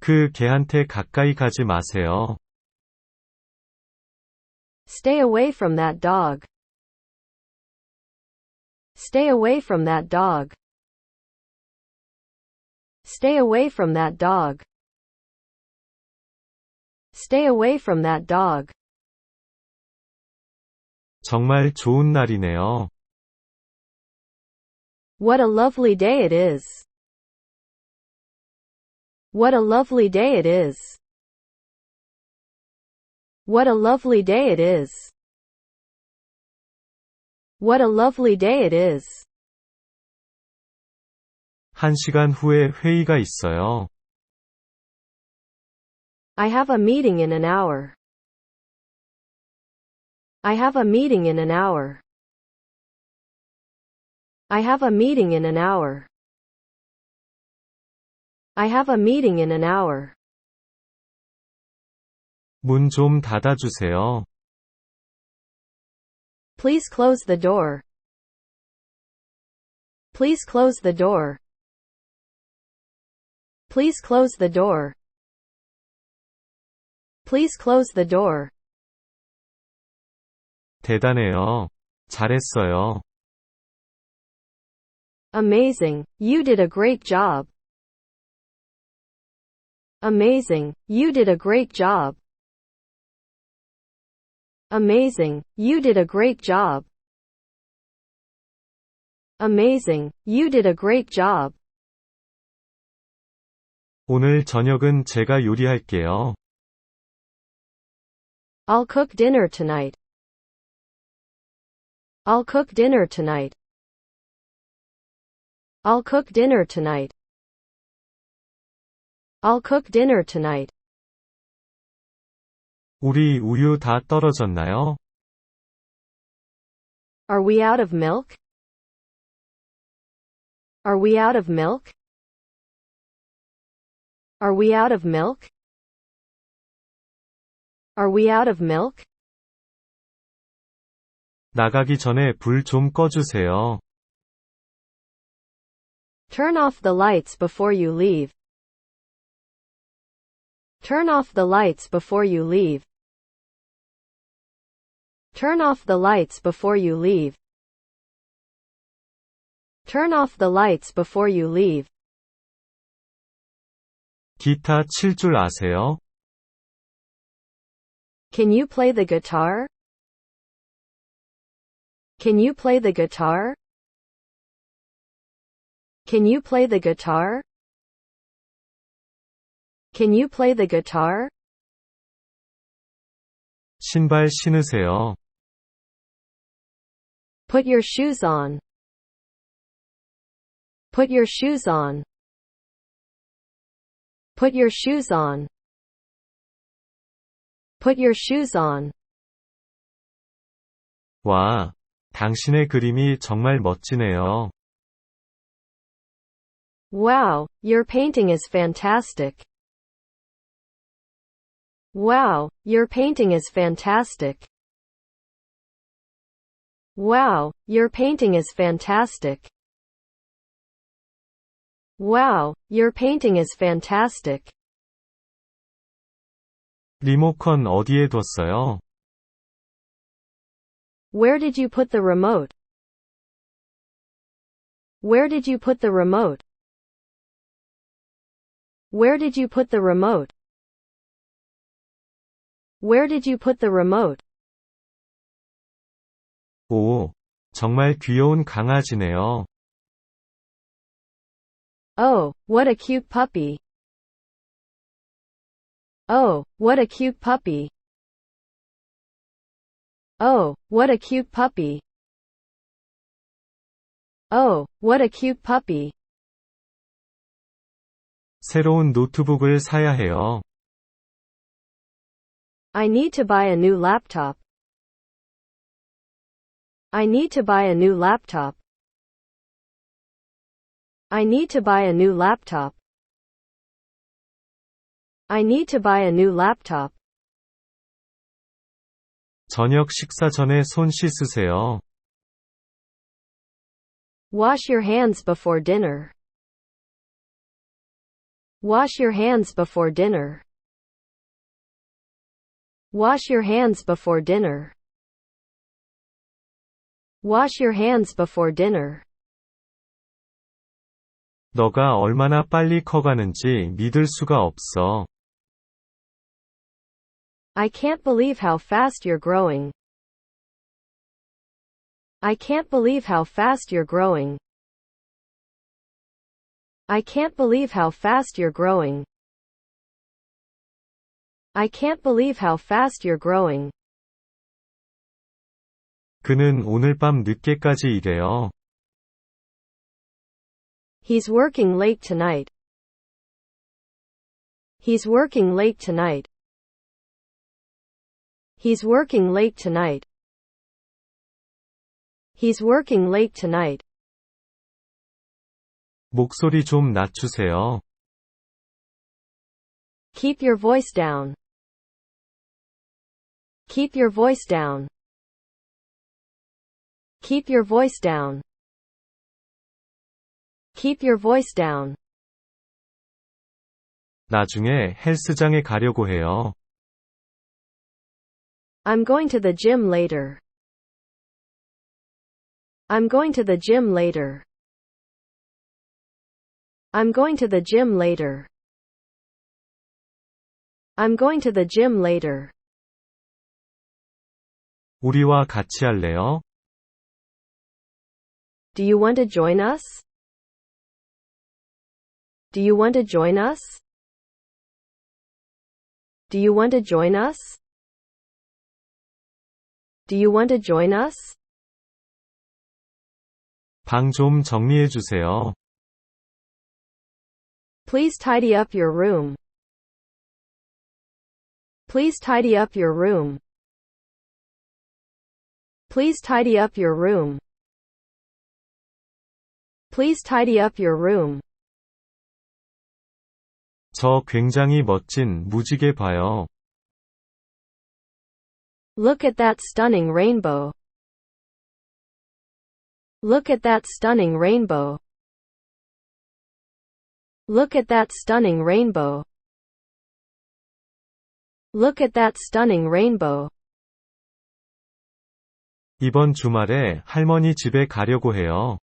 그 개한테 가까이 가지 마세요. Stay away from that dog. Stay away from that dog. Stay away from that dog. Stay away from that dog. 정말 좋은 날이네요. What a lovely day it is. What a lovely day it is. What a lovely day it is. What a lovely day it is. 1시간 후에 회의가 있어요. I have a meeting in an hour. I have a meeting in an hour. I have a meeting in an hour. I have a meeting in an hour. 문 좀 닫아주세요. Please close the door. Please close the door. Please close the door. Please close the door. 대단해요. 잘했어요. Amazing, you did a great job. Amazing, you did a great job. Amazing, you did a great job. Amazing, you did a great job. 오늘 저녁은 제가 요리할게요. I'll cook dinner tonight. I'll cook dinner tonight. I'll cook dinner tonight. I'll cook dinner tonight. 우리 우유 다 떨어졌나요? Are we out of milk? Are we out of milk? Are we out of milk? Are we out of milk? 나가기 전에 불 좀 꺼주세요. Turn off the lights before you leave. Turn off the lights before you leave. Turn off the lights before you leave. Turn off the lights before you leave. 기타 칠 줄 아세요? Can you play the guitar? Can you play the guitar? Can you play the guitar? Can you play the guitar? 신발 신으세요. Put your shoes on. Put your shoes on. Put your shoes on. Put your shoes on. 와, 당신의 그림이 정말 멋지네요. Wow, your painting is fantastic. Wow, your painting is fantastic. Wow, your painting is fantastic. Wow, your painting is fantastic. 리모컨 어디에 뒀어요? Where did you put the remote? Where did you put the remote? Where did you put the remote? Where did you put the remote? 오, 정말 귀여운 강아지네요. Oh, what a cute puppy. Oh, what a cute puppy. Oh, what a cute puppy. Oh, what a cute puppy. 새로운 노트북을 사야 해요. I need to buy a new laptop. I need to buy a new laptop. I need to buy a new laptop. I need to buy a new laptop. 저녁 식사 전에 손 씻으세요. Wash your hands before dinner. Wash your hands before dinner. Wash your hands before dinner. Wash your hands before dinner. 너가 얼마나 빨리 커가는지 믿을 수가 없어. I can't believe how fast you're growing. I can't believe how fast you're growing. I can't believe how fast you're growing. I can't believe how fast you're growing. 그는 오늘 밤 늦게까지 일해요. He's working late tonight. He's working late tonight. He's working late tonight. He's working late tonight. 목소리 좀 낮추세요. Keep your voice down. Keep your voice down. Keep your voice down. Keep your voice down. 나중에 헬스장에 가려고 해요. I'm going to the gym later. I'm going to the gym later. I'm going to the gym later. I'm going to the gym later. 우리와 같이 할래요? Do you want to join us? Do you want to join us? Do you want to join us? Do you want to join us? 방 좀 정리해 주세요. Please tidy up your room. Please tidy up your room. Please tidy up your room. Please tidy up your room. 저 굉장히 멋진 무지개 봐요. Look at that stunning rainbow. Look at that stunning rainbow. Look at that stunning rainbow. Look at that stunning rainbow. 이번 주말에 할머니 집에 가려고 해요.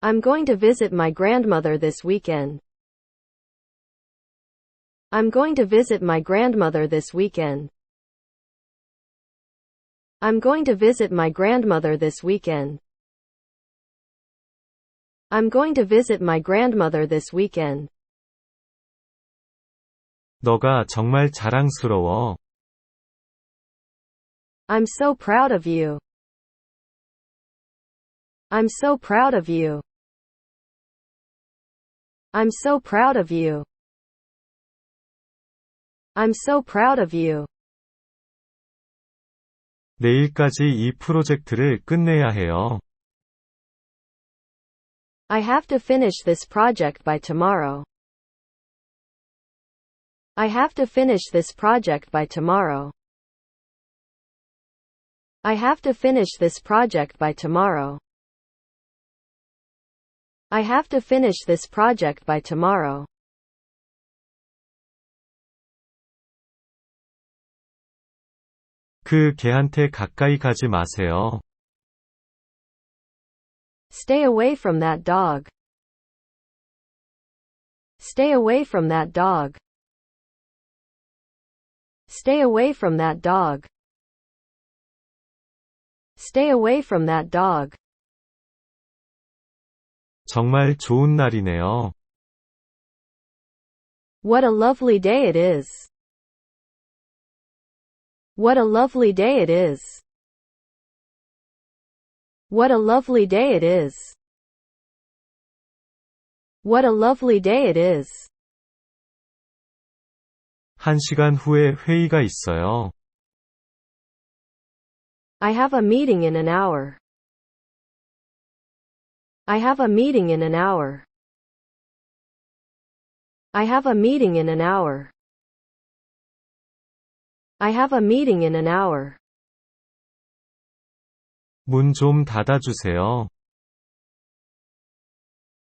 I'm going to visit my grandmother this weekend. I'm going to visit my grandmother this weekend. I'm going to visit my grandmother this weekend. I'm going to visit my grandmother this weekend. 너가 정말 자랑스러워. I'm so proud of you. I'm so proud of you. I'm so proud of you. I'm so proud of you. 내일까지 이 프로젝트를 끝내야 해요. I have to finish this project by tomorrow. I have to finish this project by tomorrow. I have to finish this project by tomorrow. I have to finish this project by tomorrow. 그 개한테 가까이 가지 마세요. Stay away from that dog. Stay away from that dog. Stay away from that dog. Stay away from that dog. 정말 좋은 날이네요. What a lovely day it is. What a lovely day it is. What a lovely day it is. What a lovely day it is. 1시간 후에 회의가 있어요. I have a meeting in an hour. I have a meeting in an hour. I have a meeting in an hour. I have a meeting in an hour. 문 좀 닫아주세요.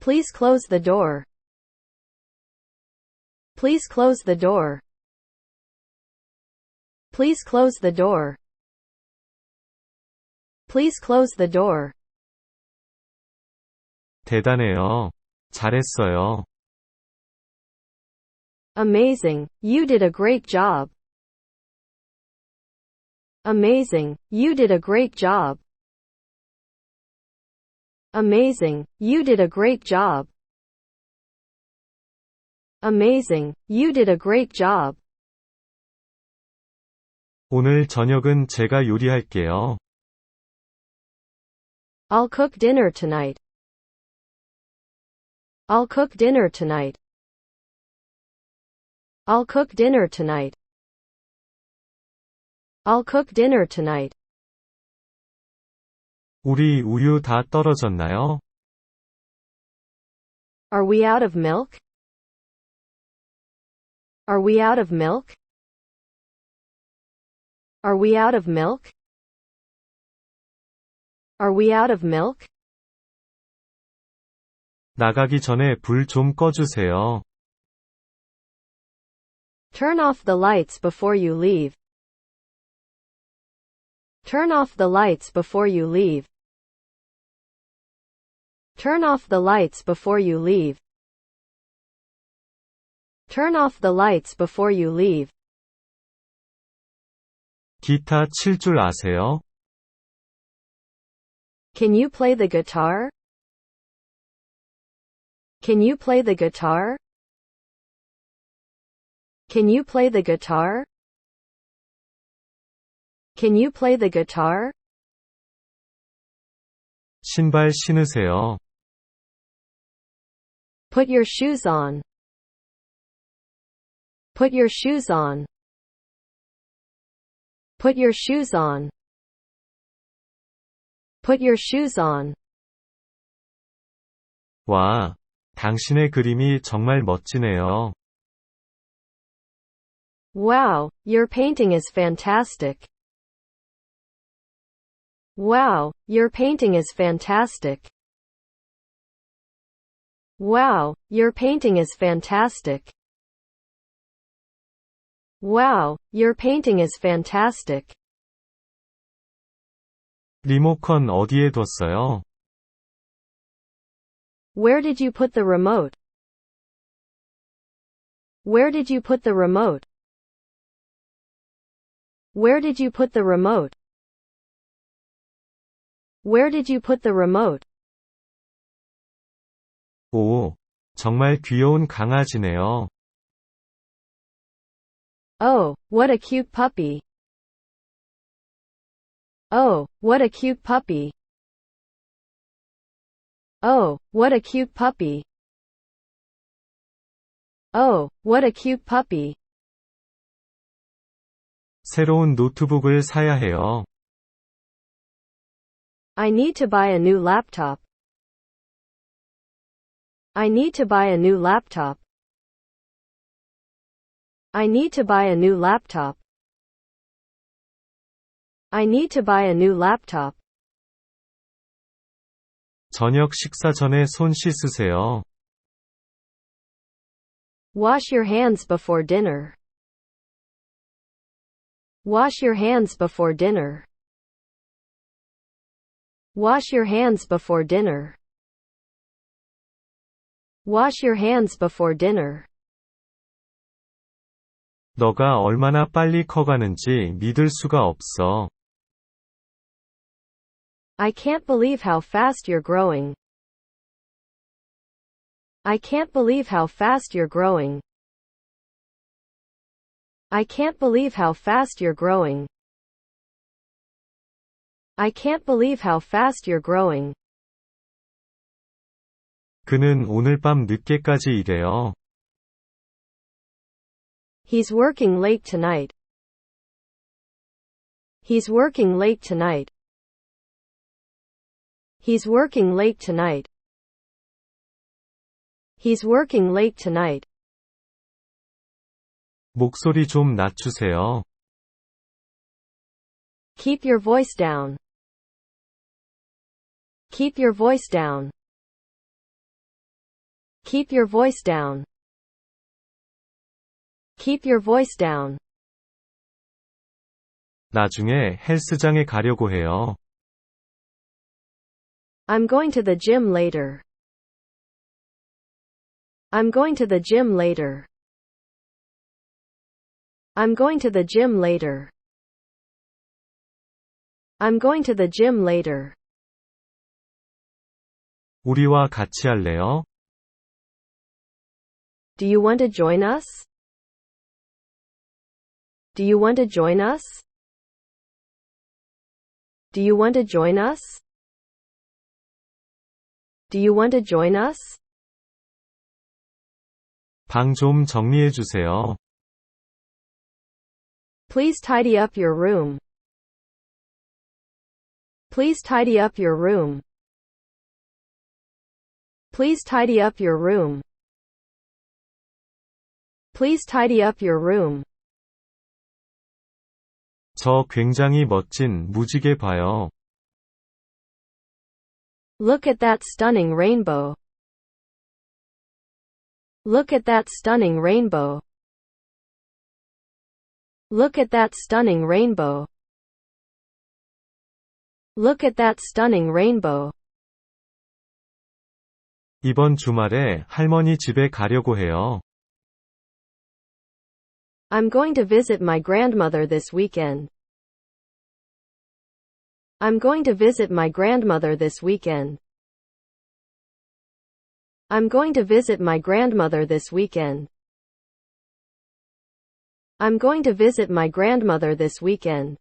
Please close the door. Please close the door. Please close the door. Please close the door. 대단해요. 잘했어요. Amazing. You did a great job. Amazing. You did a great job. Amazing. You did a great job. Amazing. You did a great job. 오늘 저녁은 제가 요리할게요. I'll cook dinner tonight. I'll cook dinner tonight. I'll cook dinner tonight. I'll cook dinner tonight. 우리 우유 다 떨어졌나요? Are we out of milk? Are we out of milk? Are we out of milk? Are we out of milk? 나가기 전에 불 좀 꺼주세요. Turn off the lights before you leave. Turn off the lights before you leave. Turn off the lights before you leave. Turn off the lights before you leave. 기타 칠 줄 아세요? Can you play the guitar? Can you play the guitar? Can you play the guitar? Can you play the guitar? 신발 신으세요. Put your shoes on. Put your shoes on. Put your shoes on. Put your shoes on. 와, 당신의 그림이 정말 멋지네요. Wow, your painting is fantastic. Wow, your painting is fantastic. Wow, your painting is fantastic. Wow, your painting is fantastic. 리모컨 어디에 뒀어요? Where did you put the remote? Where did you put the remote? Where did you put the remote? Where did you put the remote? 오, 정말 귀여운 강아지네요. Oh, what a cute puppy. Oh, what a cute puppy. Oh, what a cute puppy. Oh, what a cute puppy. 새로운 노트북을 사야 해요. I need to buy a new laptop. I need to buy a new laptop. I need to buy a new laptop. I need to buy a new laptop. 저녁 식사 전에 손 씻으세요. Wash your hands before dinner. Wash your hands before dinner. Wash your hands before dinner. Wash your hands before dinner. 너가 얼마나 빨리 커가는지 믿을 수가 없어. I can't believe how fast you're growing. I can't believe how fast you're growing. I can't believe how fast you're growing. I can't believe how fast you're growing. 그는 오늘 밤 늦게까지 일해요. He's working late tonight. He's working late tonight. He's working late tonight. He's working late tonight. 목소리 좀 낮추세요. Keep your voice down. Keep your voice down. Keep your voice down. Keep your voice down. 나중에 헬스장에 가려고 해요. I'm going to the gym later. I'm going to the gym later. I'm going to the gym later. I'm going to the gym later. 우리와 같이 할래요? Do you want to join us? Do you want to join us? Do you want to join us? Do you want to join us? 방 좀 정리해 주세요. Please tidy up your room. Please tidy up your room. Please tidy up your room. Please tidy up your room. 저 굉장히 멋진 무지개 봐요. Look at that stunning rainbow. Look at that stunning rainbow. Look at that stunning rainbow. Look at that stunning rainbow. 이번 주말에 할머니 집에 가려고 해요. I'm going to visit my grandmother this weekend. I'm going to visit my grandmother this weekend. I'm going to visit my grandmother this weekend. I'm going to visit my grandmother this weekend.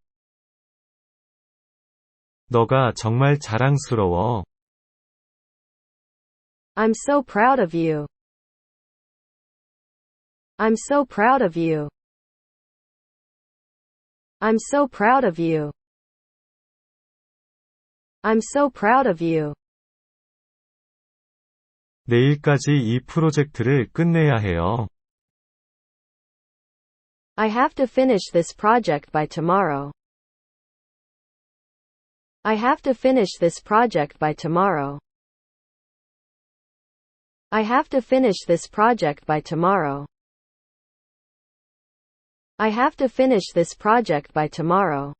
너가 정말 자랑스러워. I'm so proud of you. I'm so proud of you. I'm so proud of you. I'm so proud of you. 내일까지 이 프로젝트를 끝내야 해요. I have to finish this project by tomorrow. I have to finish this project by tomorrow. I have to finish this project by tomorrow. I have to finish this project by tomorrow.